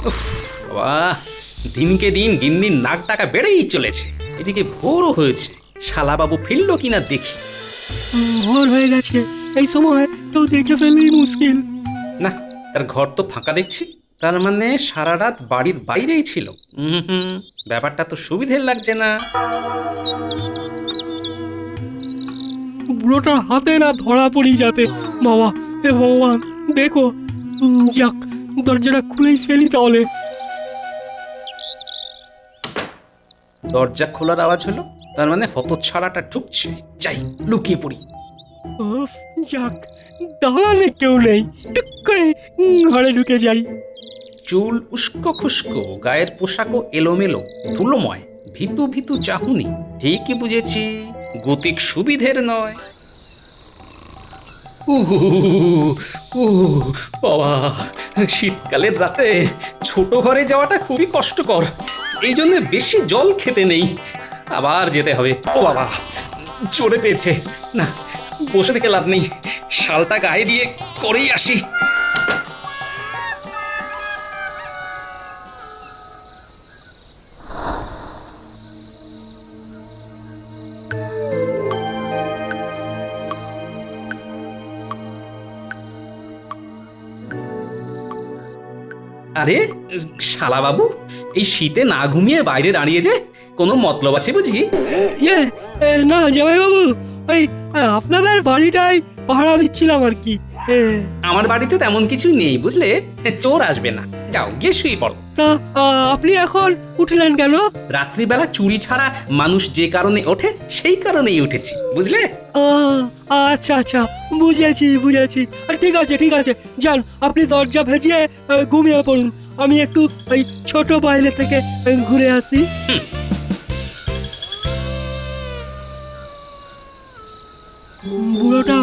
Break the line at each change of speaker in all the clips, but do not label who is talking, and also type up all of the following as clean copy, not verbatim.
উফ বাবা, দিনকে দিন গিন্নির নাক টাকা বেড়েই চলেছে। এদিকে ভোরও হয়েছে, শালাবাবু ফিরল কিনা দেখি।
ভোর হয়ে গেছে, এই সময় কেউ দেখে ফেললেই মুশকিল।
না, তার ঘর তো ফাঁকা দেখছি। তার মানে সারা রাত বাড়ির বাইরেই ছিল। হুম, ব্যাপারটা তো সুবিধের লাগছে না।
বুড়োটার হাতে না ধরা পড়ি যাতে। বাবা, হে ভগবান, দেখো। যাক, দরজাটা খুলেই ফেলি তাহলে।
দরজা খোলার আওয়াজ হলো, তার মানে হতচ্ছাড়াটা ঢুকছে। যাই, লুকিয়ে পড়ি।
উফ, যাক, দাঁড়ালে কেউ নেই। টুক করে ঘরে ঢুকে যাই।
চুল উস্কো খুস্কো, গায়ের পোশাকও এলোমেলো ধুলোময়, ভীতু ভীতু চাহুনি। ঠিকই বুঝেছি, গতিক সুবিধের নয়। বাবা, শীতকালের রাতে ছোট ঘরে যাওয়াটা খুবই কষ্টকর। এই জন্য বেশি জল খেতে নেই, আবার যেতে হবে। ও বাবা, চড়ে পেয়েছে। না, বসে থেকে লাভ নেই, শালটা গায়ে দিয়ে করেই আসি। আরে শালাবাবু, এই শীতে না ঘুমিয়ে বাইরে দাঁড়িয়ে যে কোনো মতলব আছে বুঝি?
ইয়ে, না জামাইবাবু, ওই আপনাদের বাড়িটাই পাহারা দিচ্ছিলাম আর কি।
আমার বাড়িতে তেমন কিছু নেই বুঝলে, চোর আসবে না। যাও গিয়ে শুয়ে পড়ো।
তা আপনি এখন উঠলেন কেন?
রাত্রিবেলা চুরি ছাড়া মানুষ যে কারণে ওঠে, সেই কারণেই উঠেছি বুঝলে।
আচ্ছা আচ্ছা, বুঝেছি বুঝেছি। ঠিক আছে ঠিক আছে, যান আপনি দরজা ভেজিয়ে ঘুমিয়ে পড়ুন। আমি একটু ওই ছোট বাইরে থেকে ঘুরে আসি। বুড়োটা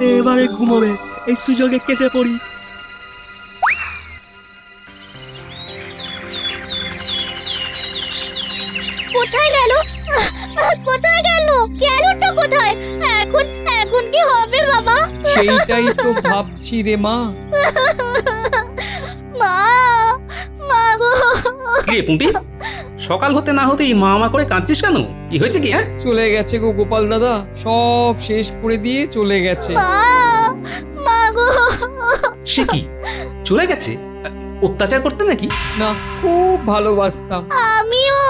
এবারে ঘুমোবে, এই সুযোগে কেটে পড়ি।
কোথায় গেল? কোথায় গেল? গেলটা কোথায়? এখন এখন কি হবে বাবা?
সেইটাই তো ভাবছি রে মা।
মা, মা গো।
কি রে পুঁটি, সকাল হতে না হতেই মা মা করে কাঁদছিস কেন? কি হয়েছে কি? হ্যাঁ,
চলে গেছে গো গোপাল দাদা, সব শেষ করে দিয়ে চলে গেছে।
মা, মা গো।
সে কি চলে গেছে? অত্যাচার করতে নাকি?
না, খুব ভালোবাসতাম।
আমিও।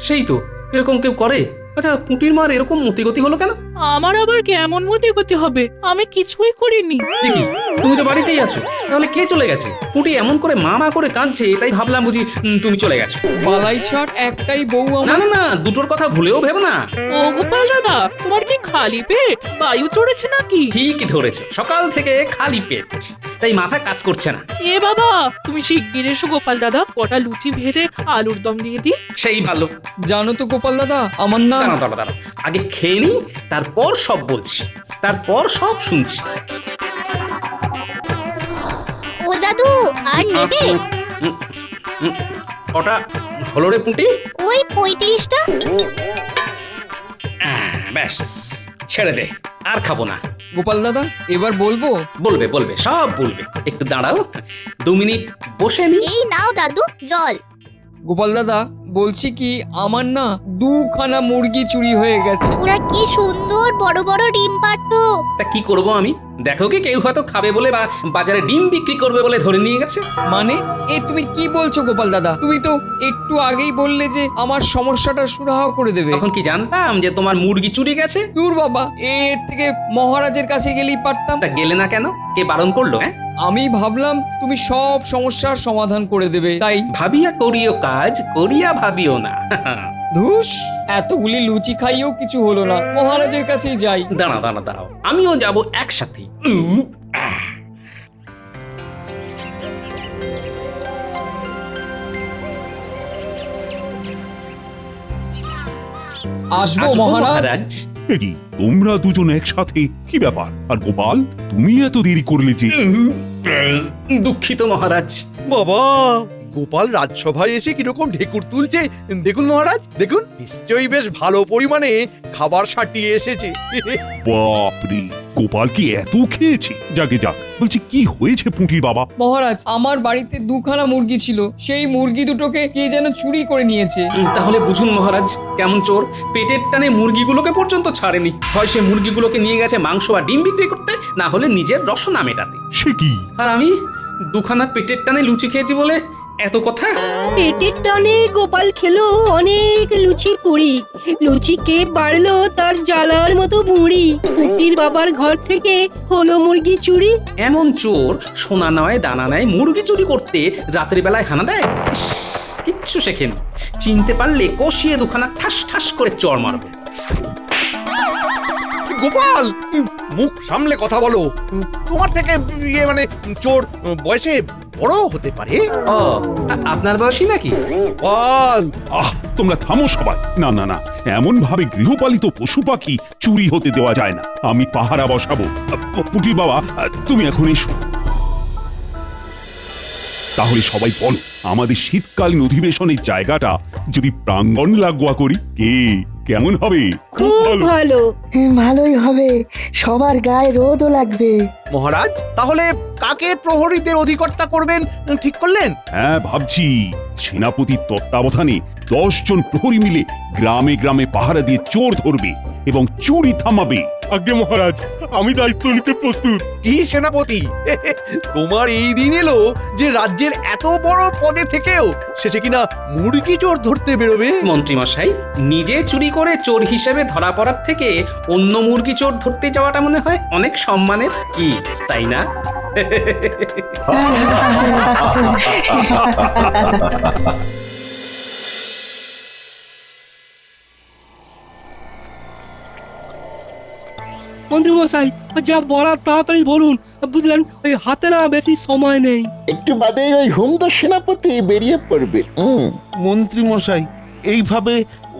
সেই তো, এরকম কেউ করে? আচ্ছা, পুঁটির মার এরকম মতিগতি হলো কেন?
আমার আবার কেমন মতে গতি হবে? আমি কিছুই করিনি।
এ কি, তুমি তো বাড়িতেই আছো, তাহলে কে চলে গেছে? পুঁটি এমন করে মা মা করে কাঁদছে, তাই ভাবলাম বুঝি তুমি চলে গেছো।
বালাই ছাট একটাই বউ
না
আমার।
না না, দুটোর কথা ভুলেও ভেবো না।
ও গোপাল দাদা, তোমার কি খালি পেট? বায়ু চড়েছে নাকি?
ঠিকই ধরেছো, সকাল থেকে খালি পেট, তাই মাথা কাজ করছে না।
এ বাবা, তুমি শিগগির এসো গোপাল দাদা, কটা লুচি ভেজে আলুর দম দিয়ে দিই।
সেই ভালো।
জানো তো গোপাল দাদা, আমার না
দাঁড়াও দাঁড়াও দাঁড়াও, আগে খেয়ে নি, তারপর সব বলছি, তারপর সব শুনছি।
ও দাদু, আর নেবে?
কটা হলো রে পুঁটি?
ওই 35টা।
ব্যাস, ছেড়ে দে, আর খাবো না।
গোপাল দাদা, এবার বলবো?
বলবে বলবে, সব বলবে। একটু দাঁড়াও, 2 মিনিট বসে নি।
এই নাও দাদু জল।
গোপাল দাদা, বলছি কি, আমার না 2খানা মুরগি চুরি হয়ে গেছে।
ওরা কি সুন্দর বড় বড় ডিম পারতো।
তা কি করব আমি? দেখো কি, কেউ হয়তো খাবে বলে বা বাজারে ডিম বিক্রি করবে বলে ধরে নিয়ে গেছে।
মানে এ তুমি কি বলছো গোপাল দাদা? তুমি তো একটু আগেই বললে যে আমার সমস্যাটা সুরাহা করে দেবে।
তখন কি জানতাম যে তোমার মুরগি চুরি গেছে?
দূর বাবা, এর থেকে মহারাজের কাছে গেলেই পারতাম।
তা গেলে না কেন? কে বারণ করলো? হ্যাঁ,
আমি ভাবলাম তুমি সব সমস্যার সমাধান করে দেবে, তাই।
ভাবিয়া করিও কাজ, করিয়া ভাবিও না।
ধুস, এতগুলি লুচি খাইয়েও কিছু হলো না, মহারাজের কাছেই যাই।
দাঁড়াও দাঁড়াও দাঁড়াও, আমিও যাব একসাথে।
আসবো
আসবো
মহারাজ।
মহারাজ।
এ কি, তোমরা দুজন একসাথে? কি ব্যাপার? আর গোপাল, তুমি এত দেরি করলে যে?
দুঃখিত মহারাজ।
বাবা,
গোপাল রাজসভায় এসে কিরকম ঢেকুর তুলছে দেখুন মহারাজ, দেখুন নিশ্চয়ই বেশ ভালো পরিমাণে খাবার সাটিয়ে এসেছে।
বাপরে, গোপাল কি এত খেয়েছে? যাকে যাক, বলছি কি হয়েছে পুঁটির বাবা?
মহারাজ, আমার বাড়িতে দুখানা মুরগি ছিল, সেই মুরগি দুটোকে কে যেন চুরি করে নিয়েছে।
তাহলে বুঝুন মহারাজ কেমন চোর, পেটের টানে মুরগিগুলোকে পর্যন্ত ছাড়েনি। হয় সে মুরগিগুলোকে নিয়ে গেছে মাংস আর ডিম বিক্রি করতে, না হলে নিজের রসনা মেটাতে।
সে কি?
আর আমি দুখানা পেটের টানে লুচি খেয়েছি বলে এত কথা।
পেটের টানে গোপাল খেলো অনেক লুচি পুরি, লুচি কে বাড়লো তার জ্বালার মতো বুড়ি। পুটির বাবার ঘর থেকে হলো মুরগি চুরি।
এমন চোর সোনা নয় দানা নয় মুরগি চুরি করতে রাতের বেলায় হানা দেয়? ইস, কিচ্ছু শেখেনি। চিনতে পারলে কষিয়ে দুখানা ঠাস ঠাস করে চড় মারবো।
গোপাল, মুখ সামলে কথা বলো। তোমার থেকে মানে চোর বয়সে বড় হতে পারে।
ও, আপনার বয়সী নাকি?
গোপাল,
তোমরা থামো সবাই। না না না, এমন ভাবে গৃহপালিত পশু পাখি চুরি হতে দেওয়া যায় না। আমি পাহারা বসাবো। পুটির বাবা, তুমি এখন এসো। তাহলে সবাই বলো, আমাদের শীতকালীন অধিবেশনের জায়গাটা যদি প্রাঙ্গণ লাগোয়া করি, কেমন হবে?
খুব ভালো।
ভালোই হবে, সবার গায়ে রোদও লাগবে।
মহারাজ, তাহলে কাকে প্রহরীদের অধিকর্তা করবেন ঠিক করলেন?
হ্যাঁ, ভাবছি সেনাপতির তত্ত্বাবধানে 10 জন প্রহরী মিলে গ্রামে গ্রামে পাহারা দিয়ে চোর ধরবে এবং চুরি থামাবে।
আগে মহারাজ, আমি দায়িত্ব নিতে প্রস্তুত।
কি সেনাপতি, তোমার এই দিন এলো যে রাজ্যের এত বড় পদে থেকেও শেষে কিনা মুরগি চোর ধরতে বেরোবে?
মন্ত্রী মশাই, নিজে চুরি করে চোর হিসেবে ধরা পড়ার থেকে অন্য মুরগি চোর ধরতে যাওয়াটা মনে হয় অনেক সম্মানের, কি তাই না?
মন্ত্রী মশাই, যা বলার তাড়াতাড়ি বলুন, বুঝলেন? ওই হাতে না বেশি সময় নেই।
একটু বাদে ওই হুমদো সেনাপতি বেরিয়ে পড়বে।
মন্ত্রী মশাই, এইভাবে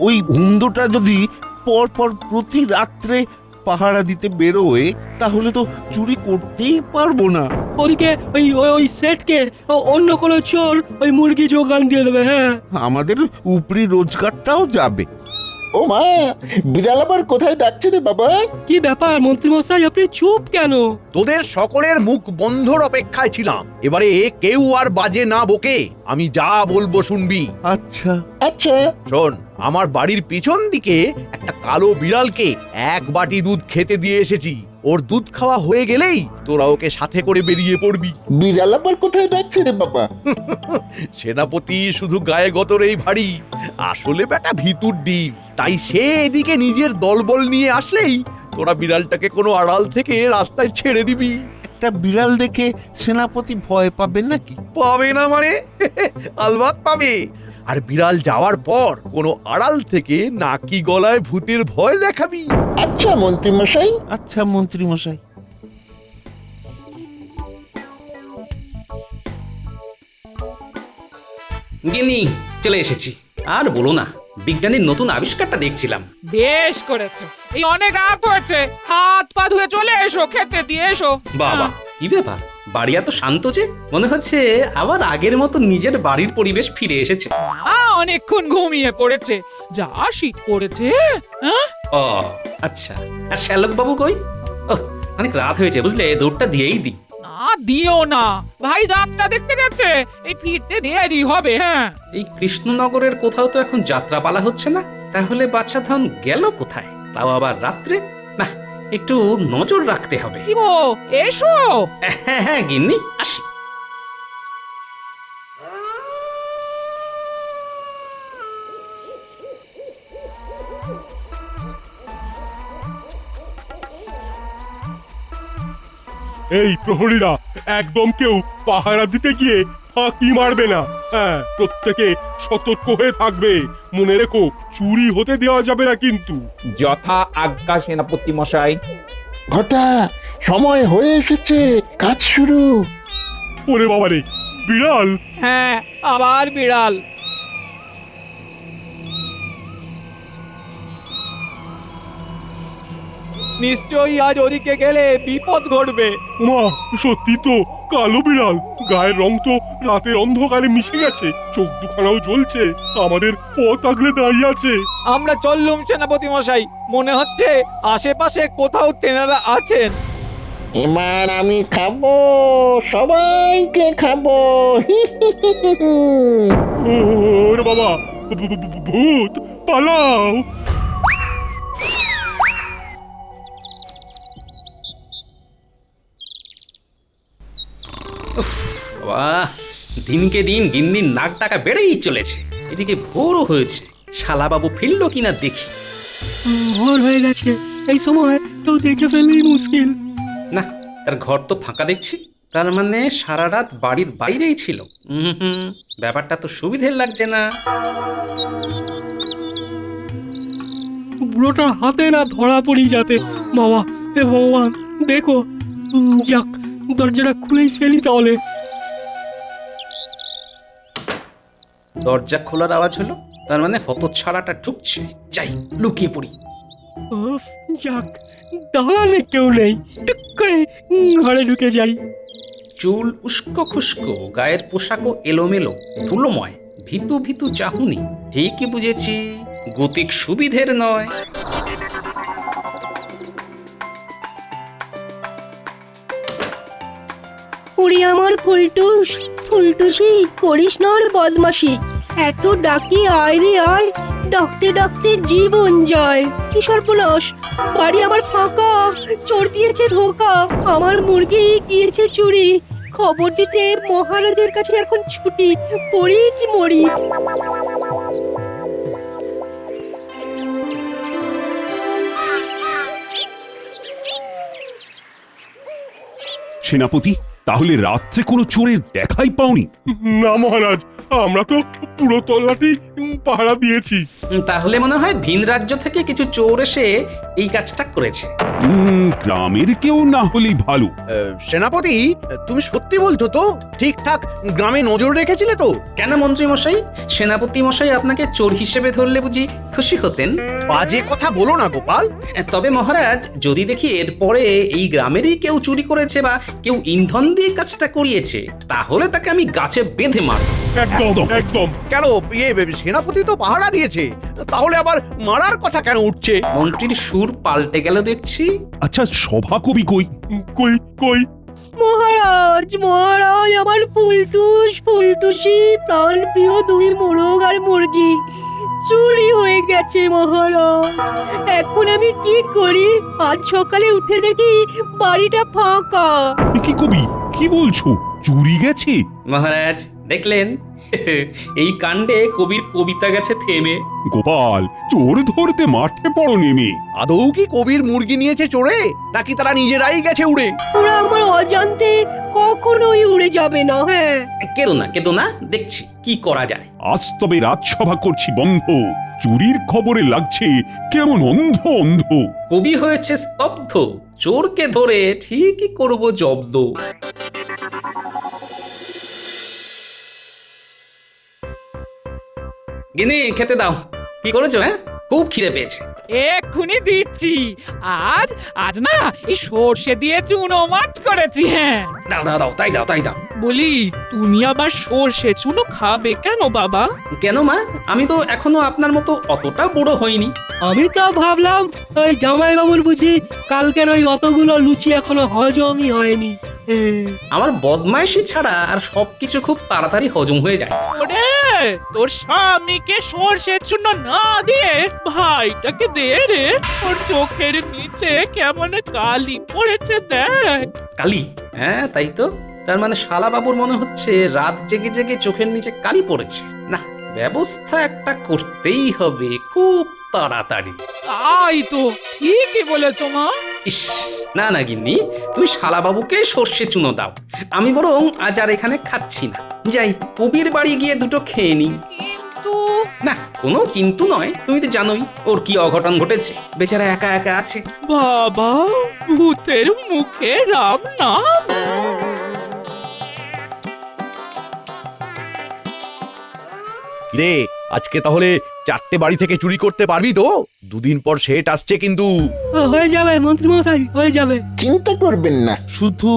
ওই হুমদোটা যদি পরপর প্রতি রাত্রে পাহারা দিতে বেরোয়, তাহলে তো চুরি করতেই পারবো না।
ওদিকে ওই ওই সেটকে অন্য কোনো চোর ওই মুরগি যোগান দিয়ে দেবে। হ্যাঁ,
আমাদের উপরি রোজগারটাও যাবে।
ও মা, বিড়াল আবার কোথায় ডাকছে রে বাবা?
কি ব্যাপার মন্ত্রী মশাই, আপনি চুপ কেন?
তোদের সকলের মুখ বন্ধর অপেক্ষায় ছিলাম। এবারে কেউ আর বাজে না বকে, আমি যা বলবো শুনবি।
আচ্ছা
আচ্ছা,
শোন, আমার বাড়ির পিছন দিকে একটা কালো বিড়ালকে 1 বাটি দুধ খেতে দিয়ে এসেছি। ওর দুধ খাওয়া হয়ে গেলেই তোরা ওকে সাথে করে বেরিয়ে পড়বি।
বিড়াল আবার কোথায় ডাকছে রে বাবা?
সেনাপতি শুধু গায়ে গতরেই ভারী, আসলে বেটা ভিতুর ডিম। তাই সে এদিকে নিজের দলবল নিয়ে আসলেই তোরা বিড়ালটাকে কোনো আড়াল থেকে রাস্তায় ছেড়ে দিবি।
একটা বিড়াল দেখে সেনাপতি ভয় পাবেন নাকি?
পাবে না মানে? আলবাত পাবে। আর বিড়াল যাওয়ার পর কোনো আড়াল থেকে নাকি গলায় ভূতের ভয় দেখাবি।
আচ্ছা মন্ত্রী মশাই।
আচ্ছা মন্ত্রী মশাই।
গিন্নি, চলে এসেছি। আর বলো না, বিজ্ঞানীর নতুন আবিষ্কারটা দেখছিলাম।
বেশ করেছো, এই অনেক রাত হয়েছে, হাত পা ধুয়ে চলে এসো, খেতে দিয়ে এসো।
বাবা, কি ব্যাপার? বাড়ি এত শান্ত যে, মনে হচ্ছে আবার আগের মতো নিজের বাড়ির পরিবেশ ফিরে এসেছে।
অনেকক্ষণ ঘুমিয়ে পড়েছে, যা শীত পড়েছে।
ও আচ্ছা, আর শ্যালক বাবু কই? অনেক রাত হয়েছে, বুঝলে, দৌড়টা দিয়েই দিই।
না, দিও না, ভাই রাতটা দেখতে গেছে, এই ফিরতে দেরি হবে। হ্যাঁ,
এই কৃষ্ণনগরের কোথাও তো এখন যাত্রাপালা হচ্ছে না, তাহলে বাচ্চা ধন গেল কোথায়? তাও আবার রাত্রে? না, একটু নজর রাখতে হবে।
কি গো, এসো।
হ্যাঁ হ্যাঁ গিন্নি, আসি।
এই প্রহরীরা একদম কেউ পাহারা দিতে গিয়ে ফাঁকি মারবে না। হ্যাঁ, প্রত্যেকে সতর্ক হয়ে থাকবে। মনে রেখো, চুরি হতে দেওয়া যাবে না কিন্তু।
যথা আজ্ঞা সেনাপতি মশাই।
ঘটা, সময় হয়ে এসেছে, কাজ শুরু।
ওরে বাবারে, বিড়াল!
হ্যাঁ, আবার বিড়াল। নিশ্চয়ই আজ ওদিকে গেলে বিপদ ঘটবে।
মা, সত্যি তো কালো বিড়াল। গায়ের রং তো রাতের অন্ধকারে মিশে গেছে, চোখ দুখানাও জ্বলছে, আমাদের পথ আগলে দাঁড়িয়ে আছে।
আমরা চললুম সেনাপতি মশাই, মনে হচ্ছে আশেপাশে কোথাও তেনারা আছেন।
এবার আমি খাবো, সবাইকে খাবো।
ওরে বাবা, ভূত পালাও!
বাহ, দিনকে দিন গিন্নির নাক ডাকা বেড়েই চলেছে। এদিকে ভোরও হয়েছে, শালাবাবু ফিরল কিনা দেখি।
ভোর হয়ে গেছে, এই সময় কেউ দেখে ফেললেই মুশকিল।
না, তার ঘর তো ফাঁকা দেখছি, তার মানে সারা রাত বাড়ির বাইরেই ছিল। হুম, ব্যাপারটা তো সুবিধের লাগছে না।
বুড়োটার হাতে না ধরা পড়ি যাতে। বাবা, হে ভগবান, দেখো। যাক, দরজাটা খুলেই ফেলি তাহলে।
দরজা খোলার আওয়াজ হলো, তার মানে হতচ্ছাড়াটা ঢুকছে। যাই, লুকিয়ে পড়ি।
উফ, যাক, দাঁড়ালে কেউ নেই, টুক করে ঘরে ঢুকে যাই।
চুল উস্কো খুস্কো, গায়ের পোশাকও এলোমেলো, ধুলোময়, ভীতু ভীতু চাহুনি। ঠিকই বুঝেছি, গতিক সুবিধের নয়।
ওরে আমার ফুলটুস, ফুলটুসি, করিস না আর বদমাসি। এত ডাকি আয় রে আয়, ডাকতে ডাকতে জীবন যায়। কি সর্বনাশ, বাড়ি আমার ফাঁকা, চোর দিয়েছে ধোকা, আমার মুরগি গিয়েছে চুরি। খবর দিতে মহারাজের কাছে এখন ছুটি, পড়ি কি মরি।
সেনাপতি, তাহলে রাত্রে কোনো চোরের দেখাই পাওনি?
না মহারাজ, আমরা তো পুরো তল্লাটি পাহারা দিয়েছি।
তাহলে মনে হয় ভিন রাজ্য থেকে কিছু চোর এসে এই কাজটা করেছে।
গ্রামের কেউ না হলেই ভালো।
সেনাপতি, তুমি সত্যি বলছো তো? ঠিকঠাক গ্রামে নজর রেখেছিলে তো?
কেন মন্ত্রী মশাই, সেনাপতি মশাই আপনাকে চোর হিসেবে ধরলে বুঝি খুশি হতেন?
বাজে কথা বলো না গোপাল।
তবে মহারাজ, যদি দেখি এরপরে এই গ্রামেরই কেউ চুরি করেছে বা কেউ ইন্ধন দিয়ে কাজটা করিয়েছে, তাহলে তাকে আমি গাছে বেঁধে মারব।
একদম একদম।
কেন, সেনাপতি তো পাহারা দিয়েছে, তাহলে আবার মারার কথা কেন উঠছে?
মন্ত্রীর সুর পাল্টে গেল দেখছি।
আচ্ছা, সভা কবি কই?
কই কই?
মহারাজ, মহারাজ, আমার ফুলটুস, ফুলটুসি, প্রাণ প্রিয় দুই মোরগ আর মুরগি চুরি হয়ে গেছে মহারাজ। এখন আমি কি করি? আজ সকালে উঠে দেখি বাড়িটা ফাঁকা।
কি কবি, কি বলছো? চুরি গেছে?
মহারাজ দেখলেন, এই কাণ্ডে কবির কবিতা গেছে থেমে।
গোপাল, চোর ধরতে মাঠে পড়ো নেমে।
আদৌ কি কবির মুরগি নিয়েছে চোরে, নাকি তারা নিজেরাই গেছে উড়ে?
ওরা আমার অজান্তে কখনোই উড়ে যাবে না। হ্যাঁ,
কেঁদো না, দেখছি কি করা যায়।
আজ তবে রাজসভা করছি বন্ধ। চুরির খবরে লাগছে কেমন অন্ধ অন্ধ।
কবি হয়েছে স্তব্ধ, চোরকে ধরে ঠিকই করব জব্দ। গিনি, খেতে দাও। কি করেছো? হ্যাঁ, খুব খিদে পেয়েছে।
এক্ষুনি দিচ্ছি। আজ আজ না এই সর্ষে দিয়ে চুনো মাছ করেছি। হ্যাঁ,
দাও দাও দাও, তাই দাও।
বলি, তুমি আবার সর্ষে চুনো খাবে কেন বাবা?
কেন মা, আমি তো এখনো আপনার মতো অতটা বুড়ো হইনি।
আমি তো ভাবলাম ওই জামাই বাবুর বুঝি কালকের ওই অতগুলো লুচি এখনো হজমই হয়নি।
আমার বদমাইশি ছাড়া আর সবকিছু খুব তাড়াতাড়ি হজম হয়ে যায়।
ওরে, তোর স্বামীকে সর্ষে চুনো না দিয়ে ভাইটাকে দে রে। ওর চোখের নিচে কেমন কালি পড়েছে দেখ।
কালি? হ্যাঁ, তাই তো। তার মানে শালা বাবুর মনে হচ্ছে রাত জেগে জেগে চোখের নিচে কালি পড়েছে। না, ব্যবস্থা একটা করতেই হবে খুব তাড়াতাড়ি।
তাই তো, ঠিকই বলেছ মা।
ইস, না গিন্নি, তুমি শালা বাবুকে সর্ষে চুনো দাও। আমি বরং আজ আর এখানে খাচ্ছি না, যাই কবির বাড়ি গিয়ে দুটো খেয়ে নিই।
কিন্তু
না, কোনো কিন্তু নয়, তুমি তো জানোই ওর কি অঘটন ঘটেছে। বেচারা একা একা আছে।
বাবা, ভূতের মুখে রাম নাম।
রে, আজকে তাহলে 4টে বাড়ি থেকে চুরি করতে পারবি তো? দুদিন পর সেট আসছে কিন্তু।
হয়ে যাবে মন্ত্রী মশাই, হয়ে যাবে।
চিন্তা করবেন না, শুধু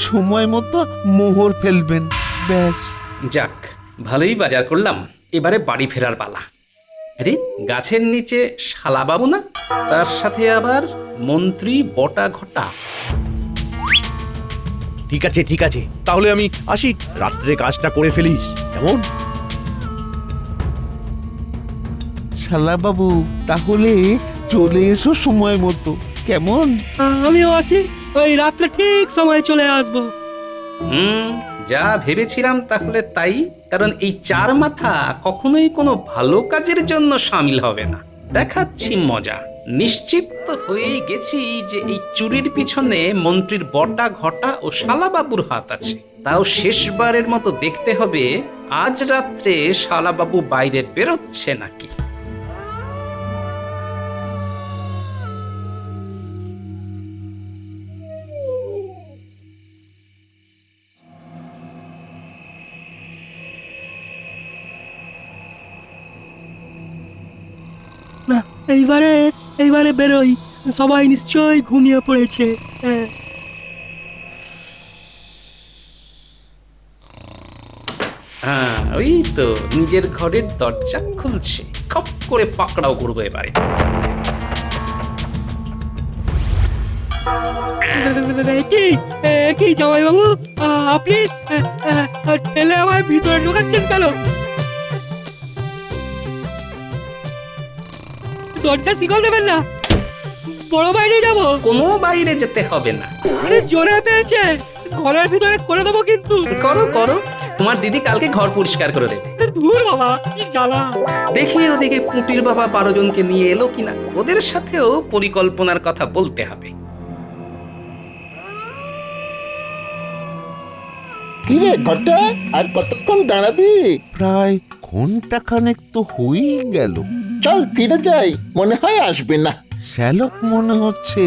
সময় মতো মোহর ফেলবেন, ব্যাস।
যাক, ভালোই বাজার করলাম। এবারে বাড়ি ফেরার পালা। আরে গাছের নিচে শালাবাবু না, তার সাথে আবার মন্ত্রী বটা ঘটা।
ঠিক আছে ঠিক আছে, তাহলে আমি আসি, রাত্রে কাজটা করে ফেলিস কেমন?
শালা বাবু, তাহলে চলে এসো সময় মতো, কেমন?
আমিও আছি, ওই রাত্রে ঠিক সময় চলে আসবো।
যা ভেবেছিলাম তাহলে তাই। কারণ এই চার মাথা কখনোই কোনো ভালো কাজের জন্য সামিল হবে না। দেখাচ্ছি মজা। নিশ্চিত তো হয়েই গেছি যে এই চুরির পিছনে মন্ত্রীর বটা ঘটা ও শালাবাবুর হাত আছে। তাও শেষবারের মতো দেখতে হবে আজ রাত্রে শালাবাবু বাইরে বেরোচ্ছে নাকি।
না, এইবারে বেরোই। সবাই নিশ্চয়ই ঘুমিয়ে পড়েছে। হ্যাঁ।
হ্যাঁ, ওই তো নিজের ঘরের দরজা খুলছে। খপ করে পাকড়াও করবো এবারে।
কি জামাইবাবু, আপনি ঠেলে আমার ভিতরে ঢোকাচ্ছেন কেন? দরজা শিকল দেবেন না, বড় বাইরে যাবো।
কোনো বাইরে যেতে হবে না।
আরে জোরে পেয়েছে, ঘরের ভিতরে করে দেবো কিন্তু।
করো করো, তোমার দিদি কালকে ঘর পরিষ্কার করে দেবে।
ধুর বাবা, কি জ্বালা।
দেখি ওদিকে পুটির বাবা 12 জনকে নিয়ে এলো কিনা। ওদের সাথেও পরিকল্পনার কথা বলতে হবে।
কিরে ঘটা, আর কতক্ষণ দাঁড়াবি? প্রায় ঘন্টাখানেক তো হয়েই গেল। চল ফিরে যাই, মনে হয় আসবে না। শ্যালক মনে হচ্ছে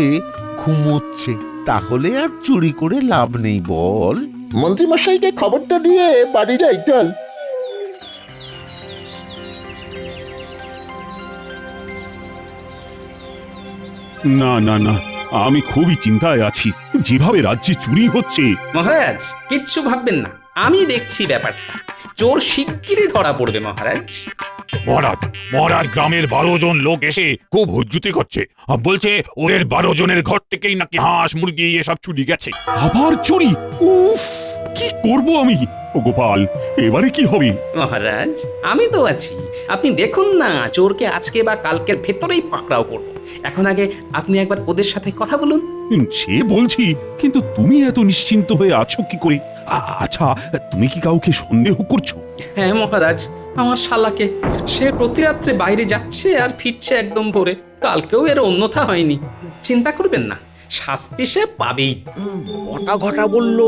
ঘুমোচ্ছে, তাহলে আর চুরি করে লাভ নেই বল। মন্ত্রী মশাইকে খবরটা দিয়ে বাড়ি যাই, চল।
না না না, আমি খুবই চিন্তায় আছি। যেভাবে রাজ্যে চুরি হচ্ছে।
মহারাজ কিচ্ছু ভাববেন না, আমি দেখছি ব্যাপারটা। চোর শিগগিরই ধরা পড়বে মহারাজ।
মহারাজ, মহারাজ, গ্রামের 12 জন লোক এসে খুব হুজ্জুতি করছে। বলছে ওদের 12 জনের ঘর থেকেই নাকি হাঁস মুরগি এসব চুরি গেছে।
আবার চুরি? উফ, কি করব আমি? ও গোপাল, এবারে কি হবে?
মহারাজ আমি তো আছি, আপনি দেখুন না, চোরকে আজকে বা কালকের ভেতরেই পাকড়াও করব। এখন আগে আপনি একবার ওদের সাথে কথা বলুন।
সে বলছি, কিন্তু তুমি এত নিশ্চিন্ত হয়ে আছো কি করে? আচ্ছা, তুমি কি কাউকে সন্দেহ করছো?
হ্যাঁ মহারাজ, আমার শালাকে। সে প্রতি রাত্রে বাইরে যাচ্ছে আর ফিরছে একদম ভোরে। কালকেও এর অন্যথা হয়নি। চিন্তা করবেন না, শাস্তি সে পাবেই।
বটা ঘটা বলল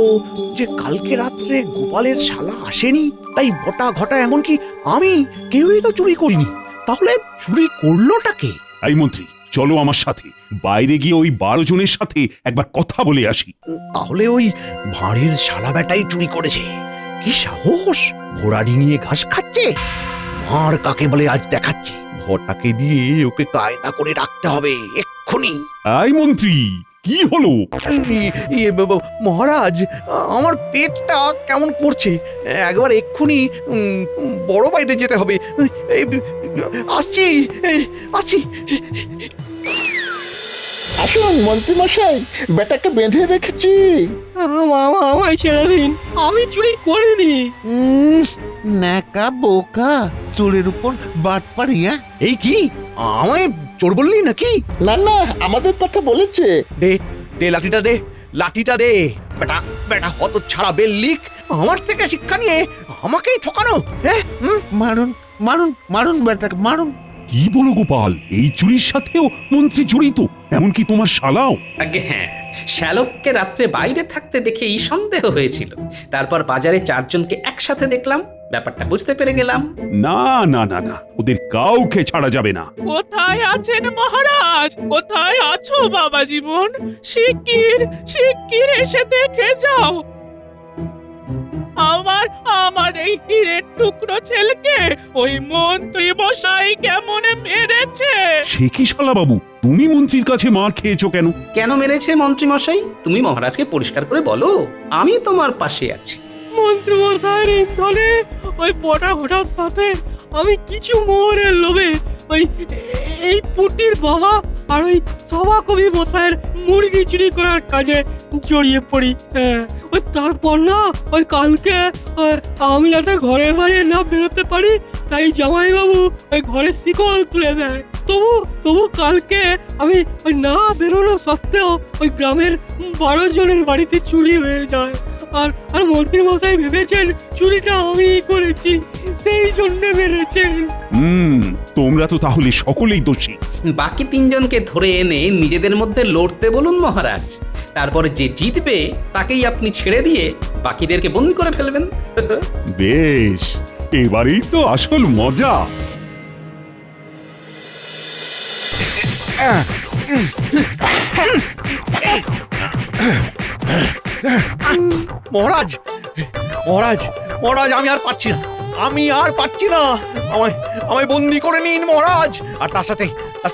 যে কালকে রাত্রে গোপালের শালা আসেনি, তাই বটা ঘটা এমনকি আমি কেউই তো চুরি করিনি। তাহলে চুরি করলোটা কে?
এই মন্ত্রী, চলো আমার সাথে। বাইরে গিয়ে ওই 12 জনের সাথে একবার কথা বলে আসি।
তাহলে ওই ভাঁড়ের শালা বেটাই চুরি করেছে। কি সাহস! ঘোড়ারি নিয়ে ঘাস খাচ্ছে। ভাঁড় কাকে বলে আজ দেখাচ্ছে। ভটাকে দিয়ে ওকে কায়দা করে রাখতে হবে এক্ষুনি।
এই মন্ত্রী, কি হলো?
মহারাজ, আমার পেটটা কেমন করছে। একবার এক্ষুনি বড় বাইরে যেতে হবে। আসছি আসছি।
আসুন মন্ত্রী মশাই, বেটাকে বেঁধে রেখেছি।
আমায় ছেড়ে দিন, আমি চুরি করিনি।
ন্যাকা বোকা, চোরের উপর বাট পাড়িয়া।
এই কি, আমায় চোর বললি নাকি?
না না, আমাদের কথা বলেছে।
দে দে লাঠিটা, দে লাঠিটা দে। বেটা বেটা হত ছাড়া বেল্লিক, আমার থেকে শিক্ষা নিয়ে আমাকেই ঠকানো। হ্যাঁ,
মারুন মারুন মারুন, বেটাকে মারুন।
কি বলো গোপাল, এই চুরির সাথেও মন্ত্রী জড়িত? এমনকি তোমার শালাও?
আগে হ্যাঁ, শ্যালককে রাত্রে বাইরে থাকতে দেখেই সন্দেহ হয়েছিল। তারপর বাজারে 4 জনকে একসাথে দেখলাম, ব্যাপারটা বুঝতে পেরে গেলাম।
না না না না, ওদের কাউকে ছাড়া যাবে না।
কোথায় আছেন মহারাজ? কোথায় আছো বাবা জীবন? শিগগির শিগগির এসে দেখে যাও। আমার এই হীরের টুকরো ছেলেকে ওই মন্ত্রী মশাই কেমন এমন মেরেছে।
সে কি শালা বাবু, তুমি মন্ত্রীর কাছে মার খেয়েছো কেন?
কেন মেরেছে মন্ত্রী মশাই? তুমি মহারাজকে পরিষ্কার করে বলো, আমি তোমার পাশে আছি।
মন্ত্রী মশাইয়ের ইন্ধনে ওই বটা ঘোটার সাথে আমি কিছু মোহরের লোভে ওই এই পুটির বাবা আর ওই সভাকবি মশাইয়ের মুরগি চুরি করার কাজে জড়িয়ে পড়ি। হ্যাঁ, ওই তারপর না ওই কালকে আমি যাতে ঘরের বাইরে না বেরোতে পারি তাই জামাইবাবু ওই ঘরের শিকল তুলে দেয়। তবু কালকে আমি ওই না বেরোনো সত্ত্বেও ওই গ্রামের 12 জনের বাড়িতে চুরি হয়ে যায়। আর মন্ত্রী মশাই ভেবেছেন চুরিটা আমি করেছি, সেই জন্য মেরেছেন।
তোমরা তো তাহলে সকলেই দোষী।
বাকি 3 জনকে ধরে এনে নিজেদের মধ্যে লড়তে বলুন মহারাজ। তারপরে যে জিতবে তাকেই আপনি ছেড়ে দিয়ে বাকিদেরকে বন্দি করে ফেলবেন।
বেশ, এবারেই তো আসল মজা।
মহারাজ মহারাজ মহারাজ, আমি আর পারছি না, আমি আর পারছি না। আমায় বন্দি করে নিন মহারাজ, আর তার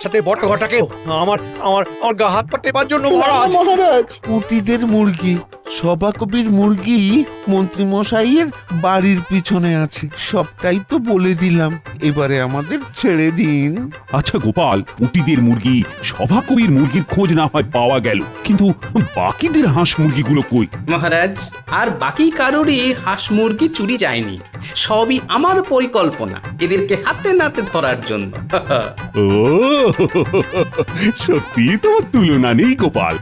সাথে বটা ঘটাকেও আমার আমার আমার গা হাত পা টেপার জন্য মহারাজ।
মহারাজ, পুটিদের মুরগি, সভাকবির মুরগি মন্ত্রী মশাইয়ের বাড়ির পিছনে আছে, সবটাই তো বলে দিলাম, এবারে আমাদের ছেড়ে দিন।
আচ্ছা গোপাল, পুটিদের মুরগি, সভাকবির মুরগির খোঁজ না হয় পাওয়া গেল, কিন্তু বাকিদের হাঁস মুরগিগুলো কই?
মহারাজ, আর বাকি কারোরই হাঁস মুরগি চুরি যায়নি, সবই আমার পরিকল্পনা এদেরকে হাতে নাতে ধরার জন্য।
ও সত্যি তোমার তুলনা নেই গোপাল।